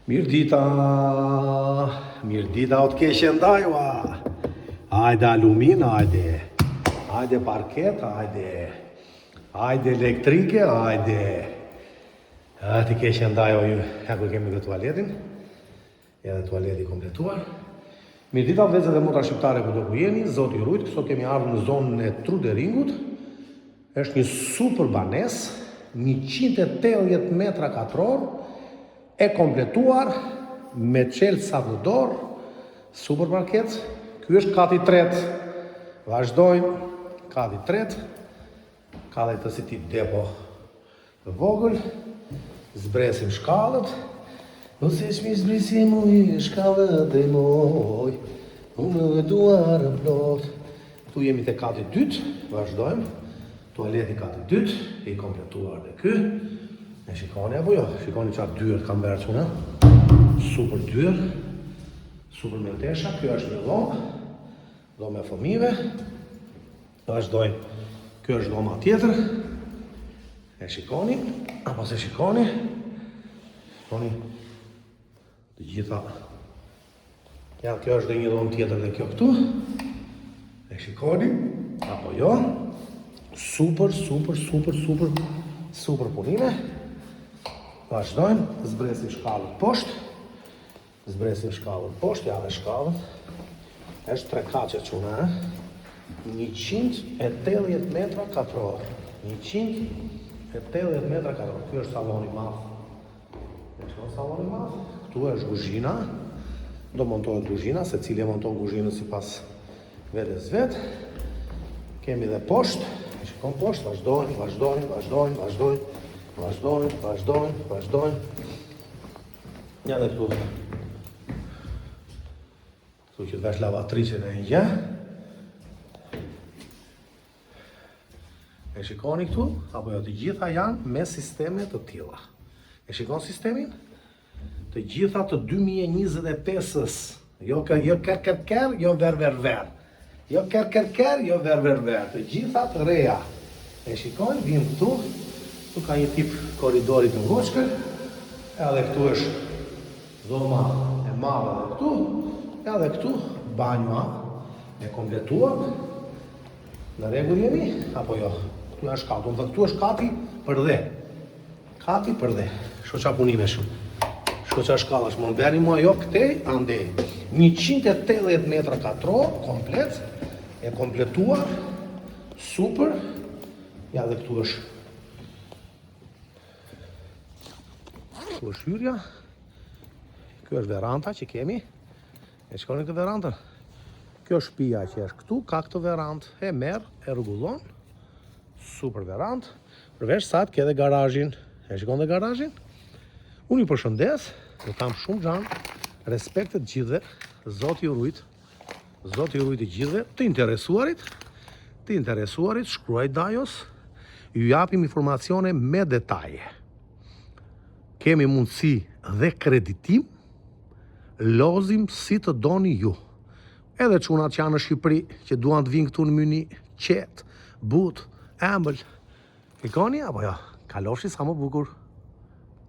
Mirë dita o të keqe ndajua. Hajde alumin, hajde parket, hajde elektrike, hajde. Të keqe ndajua ju. Ja ku kemi dhe tualetin. Ja dhe tualeti kompletuar. Mirë dita vëllezër dhe motra shqiptare ku do ku jeni. Zoti rujt, sot kemi ardhur në zonën e Truderingut. Është një super banes, 180 metra katror, e kompletuar me qelë sa të dorë, super parket. Ky është kati 3. Vazhdojmë, kati 3. Ka dhe të si tip depo të vogël. Zbresim shkallët. Ose që mi zbrisim uj, shkallët e moj, unë dhe duar plot. Tu jemi të kati 2, vazhdojmë. Tualeti kati 2, i kompletuar dhe ky. E shikoni apo jo? Shikoni qatë dyert kam verë quna. Super dyert. Super meltesha. Kjo është një dhomë. Dhomë e fëmive. Vazhdojmë. Kjo është dhoma tjetër. E shikoni. Apo se shikoni. Shikoni. Të gjitha. Ja, kjo është dhe një dhomë tjetër dhe kjo këtu. E shikoni. Apo jo. Super punime. Vazhdojmë, zbresim shkallët poshtë. Ja dhe shkallët. Është 3 kace quna, 180 metra katror. 180 metra katror. Kjo është saloni madh. Këtu është kuzhina. Do montohet kuzhina, se cili e monton kuzhinën si pas vetes vetë. Kemi dhe poshtë. Shikon poshtë, vazhdojnë. Ja dhe këtu. Këtu që të vesh lavatricën e një. E shikoni këtu, apo jo, të gjitha janë me sisteme të tilla. E shikon sistemin? Të gjitha të 2025-ës. Jo ver. Jo ker, jo ver. Të gjitha të reja. E shikojnë, vim këtu. Këtu ka një tip koridorit të ngoshkër. Edhe këtu është dhoma e madhe dhe këtu. Edhe këtu banjua e kompletuar. Në rregull jemi, apo jo? Këtu është katu, dhe këtu është kati për dhe. Kati për dhe. Shoqa punime shumë. Shoqa shkallash, më nëberi mua jo këtej, andej. 180 metra katror, komplet. E kompletuar, super. Ja dhe këtu është. Këtu është hyrja. Kjo është veranda që kemi. E shkoni këtë verandën. Kjo është shtëpia që është këtu, ka këtë verandë. E merë, e rregullon. Super verandë. Përveç sa ke dhe garazhin. E shkon dhe garazhin. Unë ju përshëndes, ju kam shumë gjanë. Respekt të gjithëve. Zoti ju rujt. Zoti ju rujt të gjithëve. Të interesuarit, shkruaj dajos. Ju japim informacione me detaje. Kemi mundësi dhe kreditim. Lozim si të doni ju. Edhe çunat që janë në Shqipëri, që duan të vinë këtu në Myni, qetë, but, embël. Fikoni apo jo? Kalofshi sa më bukur.